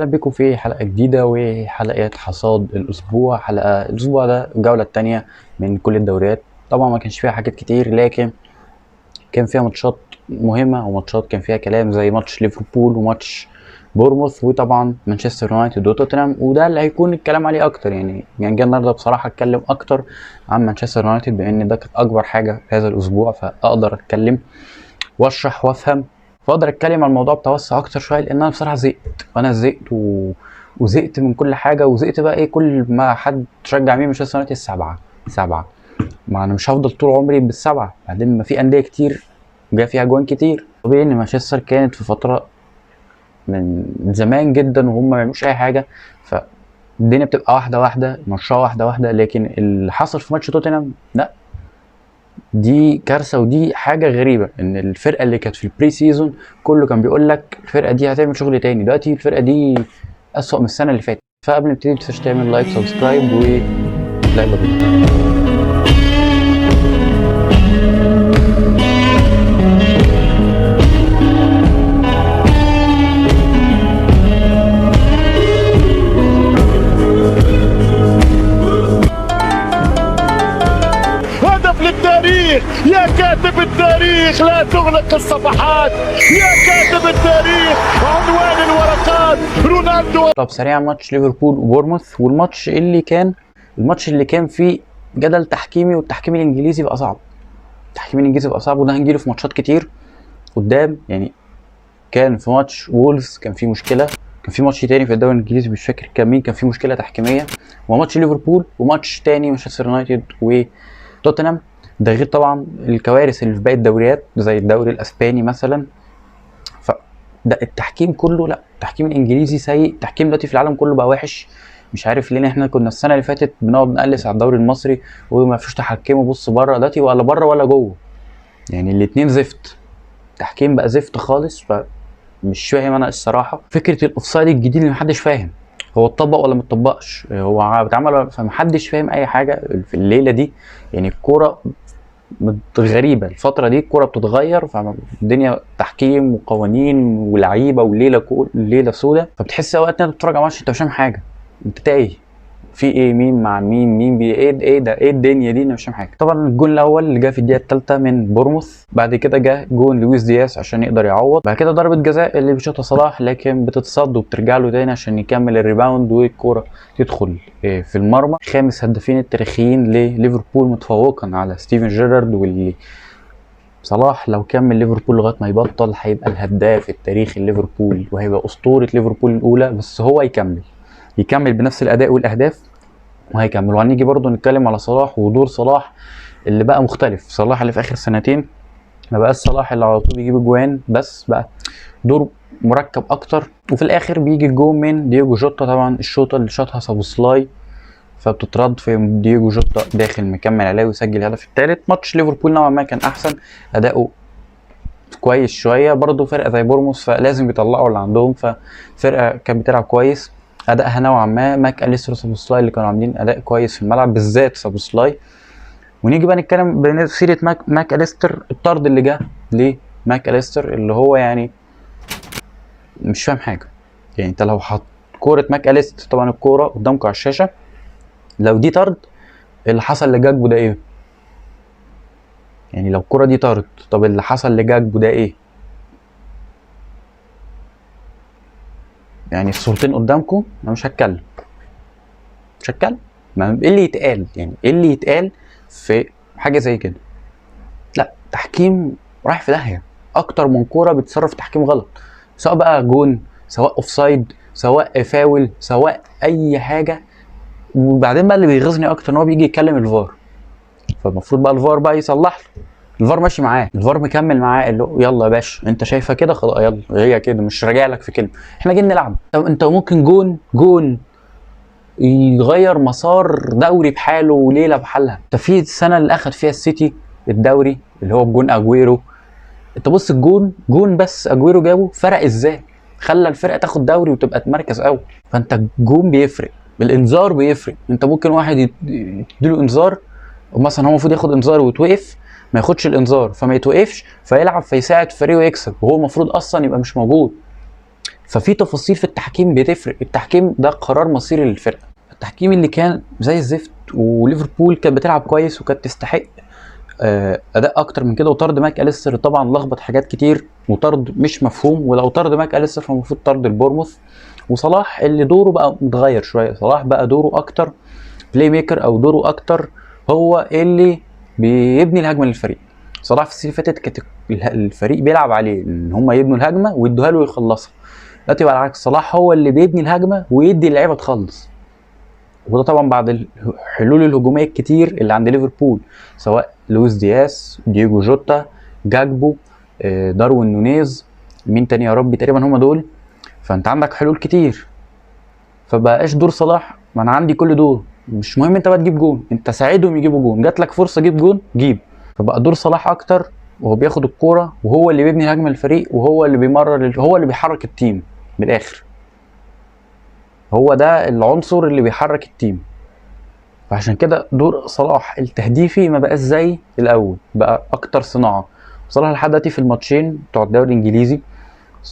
اهلا بكم في حلقه جديده وحلقات حصاد الاسبوع. حلقه الاسبوع ده الجوله الثانيه من كل الدوريات. طبعا ما كانش فيها حاجات كتير، لكن كان فيها ماتشات مهمه وماتشات كان فيها كلام زي ماتش ليفربول وماتش بورموث وطبعا مانشستر يونايتد وتوتنهام، وده اللي هيكون الكلام عليه اكتر. يعني جاي النهارده بصراحه اتكلم اكتر عن مانشستر يونايتد بان ده كانت اكبر حاجه في هذا الاسبوع، فاقدر اتكلم واشرح وافهم، فاقدر اتكلم عن الموضوع بتوسع اكتر شويه، لان انا بصراحه زهقت. وانا زهقت وزهقت من كل حاجه، وزهقت بقى ايه كل ما حد تشجع مين مانشستر يونايتد سبعه. ما انا مش هفضل طول عمري بالسبعه، بعدين ما في انديه كتير جا فيها جوان كتير. طبيعي ان مانشستر كانت في فتره من زمان جدا وهم ما يعملوش اي حاجه، فالدنيا بتبقى واحده واحده، مشروع واحده واحده. لكن اللي حصل في ماتش توتنهام لا، دي كارثه ودي حاجه غريبه. ان الفرقه اللي كانت في البري سيزون كله كان بيقول لك الفرقه دي هتعمل شغل تاني، دلوقتي الفرقه دي اسوأ من السنه اللي فاتت. فقبل ما نبتدي متنساش تعمل لايك سبسكرايب ولا بينا. للتاريخ يا كاتب التاريخ، لا تغلق الصفحات يا كاتب التاريخ، عنوان الورقات رونالدو. طب سريعا ماتش ليفربول وبورموث، والماتش اللي كان فيه جدل تحكيمي، والتحكيم الانجليزي بقى صعب. التحكيم الانجليزي بقى صعب، وده هنجيله في ماتشات كتير قدام. يعني كان في ماتش وولفز كان فيه مشكله، كان في ماتش تاني في الدوري الانجليزي مش فاكر كان مين كان فيه مشكله تحكيميه، وماتش ليفربول وماتش تاني مانشستر يونايتد وتوتنهام. ده غير طبعا الكوارث اللي في باقي الدوريات زي الدوري الاسباني مثلا. فده التحكيم كله، لا التحكيم الانجليزي سيء. التحكيم دلوقتي في العالم كله بقى وحش، مش عارف ليه. احنا كنا السنه اللي فاتت بنقعد نقلس على الدوري المصري وما فيش تحكمه، بص بره دلوقتي ولا بره ولا جوه، يعني الاتنين زفت. التحكيم بقى زفت خالص، فمش فاهم انا الصراحه فكره الاوفسايد الجديد اللي محدش فاهم هو اتطبق ولا متطبقش، هو بيتعمل، فمحدش فاهم اي حاجه في الليله دي. يعني الكوره غريبه الفتره دي، الكوره بتتغير، فالدنيا تحكيم وقوانين ولعيبه وليله سودة، فبتحس اوقات انت بتتفرج على ماتش انت مش فاهم حاجه، انت تايه في ايه، مين مع مين ايه ده، ايه الدنيا دي، انا مش فاهم حاجه. طبعا الجون الاول اللي جه في الدقيقه الثالثه من بورموث، بعد كده جه جون لويس دياس عشان يقدر يعوض، بعد كده ضربه جزاء اللي بيشوطها صلاح لكن بتتصد وبترجع له تاني عشان يكمل الريباوند والكوره تدخل في المرمى. خامس هدافين التاريخيين لليفربول متفوقا على ستيفن جيرارد، واللي صلاح لو كمل ليفربول لغايه ما يبطل هيبقى الهداف التاريخي لليفربول وهيبقى اسطوره ليفربول الاولى. بس هو يكمل بنفس الاداء والاهداف وهيكمل. وهنيجي برضو نتكلم على صلاح ودور صلاح اللي بقى مختلف. صلاح اللي في اخر سنتين ما بقاش صلاح اللي على طول بيجيب اجوان، بس بقى دور مركب اكتر. وفي الاخر بيجي الجون من دييجو جوتا، طبعا الشوطه اللي شاطها سابوسلاي فبتترد في دييجو جوتا داخل مكمل عليه ويسجل الهدف الثالث. ماتش ليفربول نوعا ما كان احسن، اداؤه كويس شويه، برضو فرقه زي بورموث فلازم بيطلعوا اللي عندهم، ففرقه كانت بتلعب كويس ادائها نوعا ما. ماك اليستر وسابوسلاي اللي كانوا عاملين اداء كويس في الملعب، بالذات سابوسلاي. ونيجي بقى نتكلم بسيره ماك اليستر، الطرد اللي جه لماك اليستر اللي هو يعني مش فاهم حاجه. يعني انت لو حط كوره ماك اليستر، طبعا الكوره قدامكم على الشاشه، لو دي طرد اللي حصل لجاكبو ده ايه؟ يعني لو الكوره دي طرد، طب اللي حصل لجاكبو ده ايه؟ يعني الصورتين قدامكم، انا مش هتكلم ايه اللي يتقال، يعني ايه اللي يتقال في حاجه زي كده؟ لا تحكيم رايح في داهيه، اكتر من كوره بتصرف تحكيم غلط، سواء بقى جون سواء اوفسايد سواء فاول سواء اي حاجه. وبعدين بقى اللي بيغيظني اكتر ان هو بيجي يكلم الفار، فالمفروض بقى الفار بقى يصلح له. الفار ماشي معاه، الفار مكمل معاه، قال له يلا يا باشا انت شايفها كده خلاص، يلا هي كده مش راجع لك في كلمه، احنا جايين نلعب. طب انت ممكن جون يغير مسار دوري بحاله وليله بحالها. انت في السنه اللي اخد فيها السيتي الدوري اللي هو بجون اجويرو، انت بص جون بس اجويرو جابه فرق ازاي، خلى الفرقه تاخد دوري وتبقى مركز اول. فانت الجون بيفرق، الانذار بيفرق. انت ممكن واحد يديله انذار، مثلا هو المفروض ياخد انذار ويتوقف، ما ياخدش الانذار فما يتوقفش فيلعب فيساعد فريقه يكسب، وهو المفروض اصلا يبقى مش موجود. ففي تفاصيل في التحكيم بتفرق. التحكيم ده قرار مصيري للفرقه. التحكيم اللي كان زي الزفت، وليفربول كانت بتلعب كويس وكانت تستحق اداء اكتر من كده، وطرد ماك أليستر طبعا لخبط حاجات كتير، وطرد مش مفهوم. ولو طرد ماك أليستر فالمفروض طرد البورموث. وصلاح اللي دوره بقى متغير شويه، صلاح بقى دوره اكتر بلاي ميكر، او دوره اكتر هو اللي بيبني الهجمه للفريق. صلاح في السنه اللي فاتت كانت الفريق بيلعب عليه ان هم يبنوا الهجمه ويدوها له ويخلصها. دلوقتي بقى العكس، صلاح هو اللي بيبني الهجمه ويدي اللعيبه تخلص. وده طبعا بعد الحلول الهجوميه الكتير اللي عند ليفربول، سواء لويس دياس، دييجو جوتا، جاكبو، داروين نونيز، مين تاني يا ربي، تقريبا هم دول. فانت عندك حلول كتير، فبقاش دور صلاح ما انا عندي كل دول، مش مهم انت بقى تجيب جون، انت ساعدهم يجيبوا جون، جات لك فرصه جيب جون جيب. فبقى دور صلاح اكتر، وهو بياخد الكوره وهو اللي بيبني الهجمه للفريق، وهو اللي بيمرر، هو اللي بيحرك التيم من الاخر. هو ده العنصر اللي بيحرك التيم. فعشان كده دور صلاح التهديفي ما بقاش زي الاول، بقى اكتر صناعه. صلاح لحد دلوقتي في الماتشين بتوع الدوري الانجليزي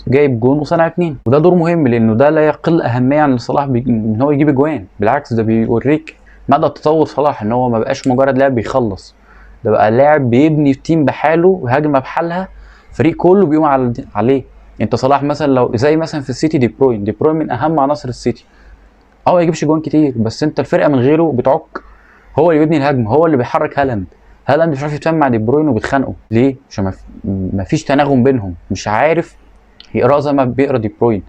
جايب جون وصنع 2، وده دور مهم لانه ده لا يقل اهميه عن صلاح ان هو يجيب اجوان. بالعكس ده بيوريك مدى تطور صلاح، ان هو ما بقاش مجرد لاعب بيخلص، ده بقى لاعب بيبني تيم بحاله، هجمه بحالها، فريق كله بيقوم عليه. انت صلاح مثلا لو زي مثلا في السيتي دي بروين من اهم عناصر السيتي، ما يجيبش جوان كتير، بس انت الفرقه من غيره بتعك. هو اللي بيبني الهجمه، هو اللي بيحرك هالاند مش عارف يتفاهم مع دي بروين وبيتخانقوا ليه؟ عشان ما فيش تناغم بينهم، مش عارف يقرا زي ما بيقرا دي بروين.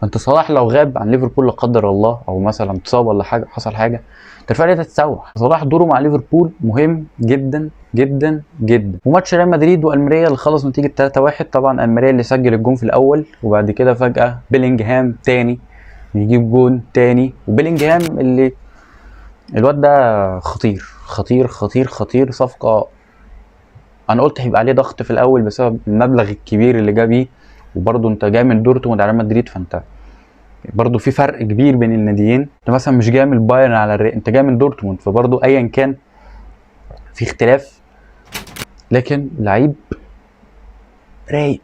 فانت صلاح لو غاب عن ليفربول لا قدر الله، او مثلا اتصاب ولا حاجه، حصل حاجه، الفرقه دي هتتسوح. صلاح دوره مع ليفربول مهم جدا جدا جدا. وماتش ريال مدريد والميريا اللي خلص نتيجه 3-1، طبعا الميريا اللي سجل الجون في الاول، وبعد كده فجاه بيلينجهام تاني يجيب جون تاني. وبيلينجهام اللي الواد ده خطير خطير خطير خطير، صفقه انا قلت هيبقى عليه ضغط في الاول بسبب المبلغ الكبير اللي جاب بيه، وبرضه انت جاي من دورتموند على مدريد، فانت برضه في فرق كبير بين الناديين. انت مثلا مش جاي من بايرن على انت جاي من دورتموند، فبرضه ايا كان في اختلاف. لكن لعيب رايق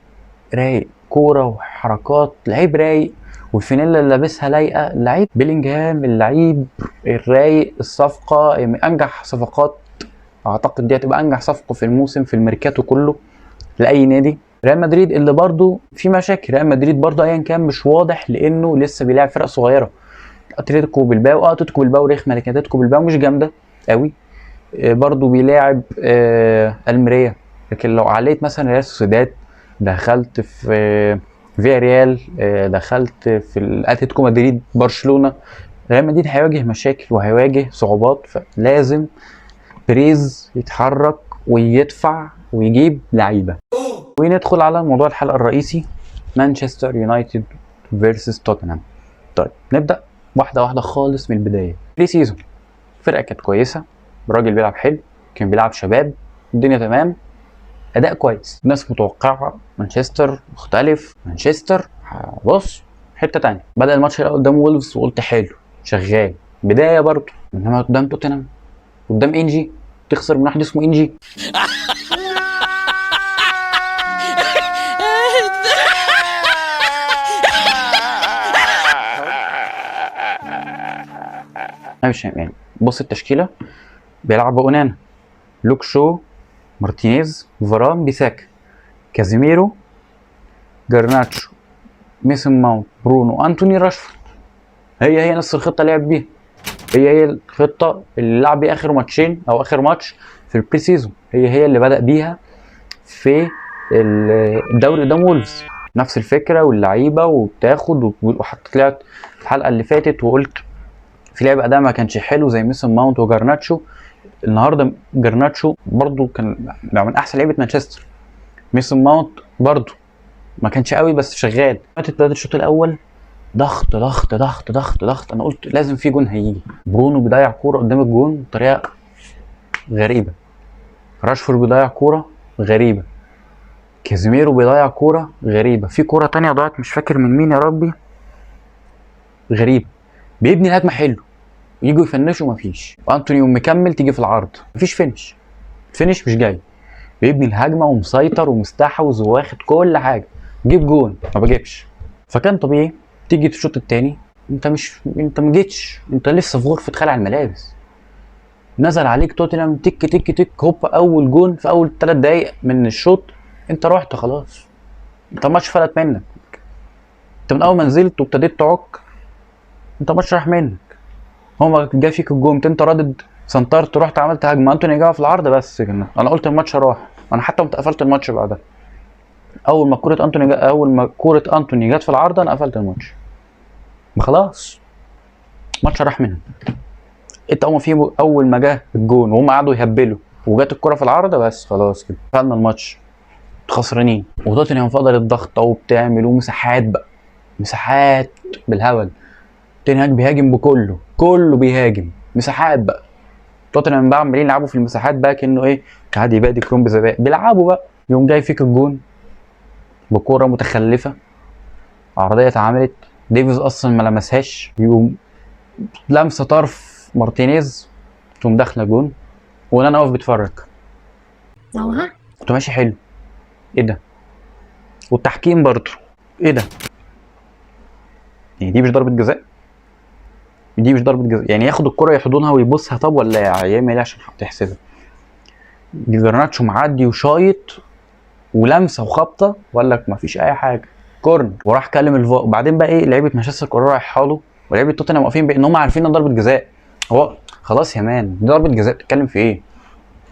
رايق، كوره وحركات، لعيب رايق، والفانيلا اللي لابسها لايقه. لعيب بيلينجهام اللعيب الرايق، الصفقه من انجح صفقات، اعتقد دي هتبقى انجح صفقه في الموسم في الميركاتو كله لاي نادي. ريال مدريد اللي برضو في مشاكل، ريال مدريد برضو ايا كان مش واضح لانه لسه بيلعب فرق صغيره. اتلتيكو بالباو رخمه، لكن اتلتيكو بالباو مش جامده قوي. برضو بيلاعب الميريا. لكن لو عليت مثلا ريال سوسيداد، دخلت في فيا ريال، دخلت في الاتلتيكو مدريد، برشلونه، ريال مدريد هيواجه مشاكل وهيواجه صعوبات. فلازم بريز يتحرك ويدفع ويجيب لعيبه. وندخل على موضوع الحلقه الرئيسي، مانشستر يونايتد فيرسس توتنهام. طيب نبدا واحده واحده خالص من البدايه. بري سيزون الفرقه كانت كويسه، الراجل بيلعب حلو، كان بيلعب شباب، الدنيا تمام، اداء كويس. الناس متوقعه مانشستر مختلف، مانشستر بص حته تانية. بدا الماتش قدام وولفز وقلت حلو شغال بدايه برضه، انما قدام توتنهام، قدام انجي، تخسر من واحد اسمه انجي. مش يعني بص التشكيله، بيلعب بأونانا، لوك شو، مارتينيز، فاران، بيساكا، كازيميرو، جرناتشو، ميسون ماونت، برونو، انتوني، راشفورد. هي نفس الخطه لعب بيها، هي الخطه اللي لعب بيها اخر ماتشين او اخر ماتش في البري سيزون، هي اللي بدأ بيها في الدوري قدام وولفز. نفس الفكره واللعيبه وبتاخد. وحتى طلعت في الحلقه اللي فاتت وقلت في لعب اداء ما كانش حلو زي ميسون ماونت وجرناتشو. النهارده جرناتشو برضو كان من احسن لعيبه مانشستر. ميسون ماونت برضو ما كانش قوي بس شغال. بدأت الشوط الاول ضغط ضغط ضغط ضغط ضغط، انا قلت لازم في جون هيجي. برونو بيضيع كوره قدام الجون بطريقه غريبه، راشفورد بيضيع كوره غريبه، كازيميرو بيضيع كوره غريبه، في كوره تانية ضاعت مش فاكر من مين يا ربي، غريب. بيبني الهجمه حلو، يجوا يفنشوا مفيش، وانتوني يوم مكمل تيجي في العرض مفيش فينش، الفينش مش جاي. بيبني الهجمه ومسيطر ومستحوذ واخد كل حاجه، جيب جون ما بجيبش. فكان طبيعي تيجي في الشوط الثاني انت ما جيتش، انت لسه في غرفه خلع الملابس، نزل عليك توتنهام تك تك تك هوب، اول جون في اول 3 دقايق من الشوط، انت رحت خلاص، انت الماتش فلت منك. انت من اول ما نزلت وابتديت تعك انت الماتش راح منك. هو جا فيك الجون، انت ردد سنترت، رحت عملت هجمه، انتوني جابها في العارضه، بس كده انا قلت الماتش راح. انا حتى قفلت الماتش بعدها. اول ما كوره انتوني جت في العارضه انا قفلت الماتش. خلاص الماتش راح منهم. انت اول ما جه الجون وهم قعدوا يهبلوا وجت الكره في العارضه، بس خلاص كده قفلنا الماتش، خسرانين. وتوتنهام فضلت ضغط وبتعمل ومساحات بقى، مساحات بالهبل. تنهاج بيهاجم كله بيهاجم، مساحات بقى. توتنهام بقى عمالين يلعبوا في المساحات بقى كانه ايه، عادي بقى دي كروم بزباق بيلعبوا بقى. يوم جاي فيك الجون بكوره متخلفه، عرضيه اتعملت، ديفيز اصلا ما لمسهاش، يقوم لمسه طرف مارتينيز تقوم داخله جون، وانا واقف بتفرج. كنت ماشي حلو، ايه ده؟ والتحكيم برضه ايه ده؟ يعني دي مش ضربه جزاء؟ دي مش ضربه جزاء يعني ياخد الكره يحضنها ويبصها، طب ولا يعمل ايه عشان تحسبها؟ جرناتشو معدي وشايط ولمسه وخبطه وقال لك مفيش اي حاجه، كورنر. وراح كلم الفار. وبعدين بقى ايه، لعيبه مانشستر كلها رايحه له ولعيبه توتنهام واقفين بان هم عارفين ان ضربه جزاء. هو خلاص يا مان دي ضربه جزاء، بتتكلم في ايه؟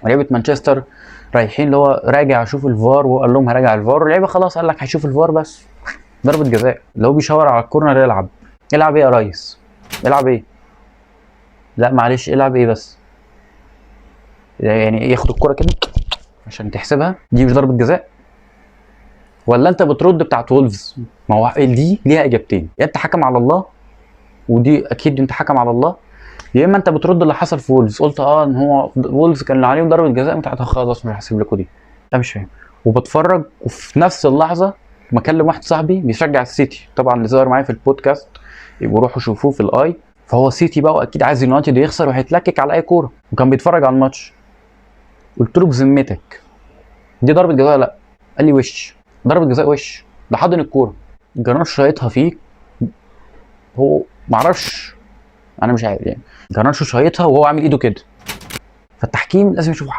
لعيبه مانشستر رايحين اللي هو راجع اشوف الفار، وقال لهم هراجع الفار، واللعيبه خلاص قال لك هيشوف الفار، بس ضربه جزاء. اللي هو بيشاور على الكورنر، يلعب ايه يا ريس؟ يلعب ايه؟ لا معلش العب ايه بس؟ يعني ياخد الكرة كده عشان تحسبها؟ دي مش ضربة جزاء؟ ولا انت بترد بتاعت وولفز؟ ما هو دي ليها اجابتين، يا انت حكم على الله، ودي اكيد انت حكم على الله، يا اما انت بترد اللي حصل في وولفز، قلت ان هو وولفز كان عليهم ضربة جزاء بتاعتها، خلاص مش هحسب لكم دي. انا مش فاهم. وبتفرج وفي نفس اللحظة بكلم واحد صاحبي بيشجع السيتي، طبعا اللي ظهر معايا في البودكاست يبقوا روحوا شوفوه في الاي، فهو سيتي بقى واكيد عايز اليونايتد يخسر وهيتلكك على اي كوره، وكان بيتفرج على الماتش. قلت له بذمتك دي ضربه جزاء؟ لا. قال لي وش ضربه جزاء، وش ده حاضن الكوره، جرناتشو شايطها فيه، هو معرفش، انا مش عارف يعني، جرناتشو شايطها وهو عامل ايده كده. فالتحكيم لازم يشوفوا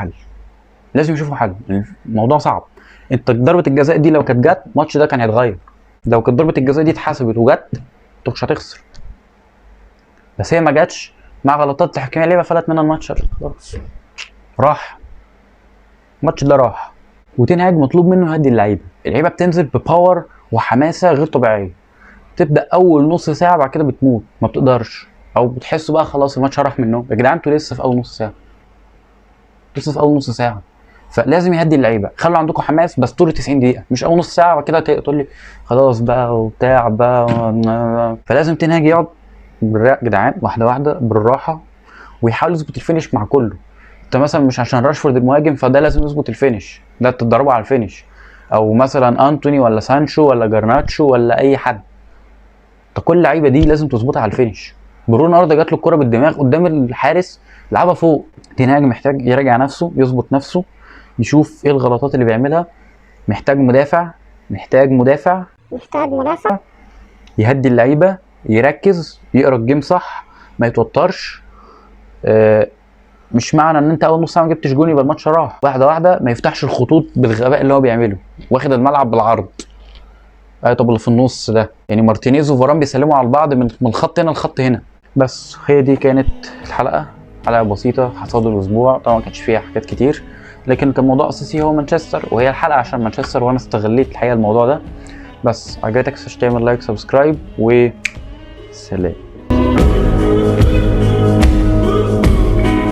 حل، الموضوع صعب. انت ضربه الجزاء دي لو كانت جت الماتش ده كان هيتغير، لو كانت ضربه الجزاء دي اتحسبت وجت انت مش هتخسر، بس هي ما جاتش مع غلطات تحكيميه، اللعيبه فلت منها الماتش، خلاص راح الماتش ده راح. وتنهاج مطلوب منه يهدي اللعيبه بتنزل بباور وحماسه غير طبيعيه، تبدا اول نص ساعه بعد كده بتموت، ما بتقدرش، او بتحسوا بقى خلاص الماتش راح منهم. يا جدعان انتوا لسه في اول نص ساعه، فلازم يهدي اللعيبه، خلوا عندكم حماس بس طول 90 دقيقه، مش اول نص ساعه بعد كده تقول لي خلاص بقى وبتاع بقى. فلازم تنهاج يقعد جدعان واحده واحده بالراحه، ويحاول يظبط الفينش مع كله. انت مثلا مش عشان راشفورد المهاجم فده لازم يظبط الفينش، ده تتدربوا على الفينش، او مثلا انتوني ولا سانشو ولا جرناتشو ولا اي حد، انت كل اللعيبه دي لازم تظبطها على الفينش. برونو النهارده جات له الكره بالدماغ قدام الحارس لعبها فوق. تنهاج محتاج يراجع نفسه، يظبط نفسه، يشوف ايه الغلطات اللي بيعملها، محتاج مدافع يهدي اللعيبه، يركز، يقرا الجيم صح، ما يتوترش. مش معنى ان انت اول نص ساعه ما جبتش جون يبقى الماتش راح، واحده واحده، ما يفتحش الخطوط بالغباء اللي هو بيعمله، واخد الملعب بالعرض. طب اللي في النص ده يعني مارتينيز وفاران بيسلموا على بعض من الخط هنا للخط هنا. بس هي دي كانت الحلقه، حلقه بسيطه حصاد الاسبوع، طبعا ما كانش فيها حاجات كتير، لكن كان الموضوع الاساسي هو مانشستر، وهي الحلقه عشان مانشستر، وانا استغليت الحقيقه الموضوع ده. بس عجبتك تعمل لايك، سبسكرايب، وسلام.